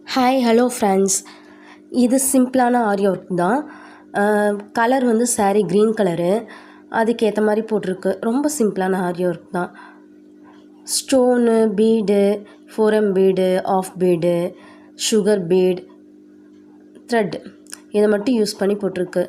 Hi hello friends. இது சிம்பிளான aari work தான். கலர் வந்து saree க்ரீன் கலரு, அதுக்கேற்ற மாதிரி போட்டிருக்கு. ரொம்ப சிம்பிளான ஆரி ஒர்க் தான். Stone, bead, 4M bead, half bead, sugar bead, thread இதை மட்டும் யூஸ் பண்ணி போட்டிருக்கு.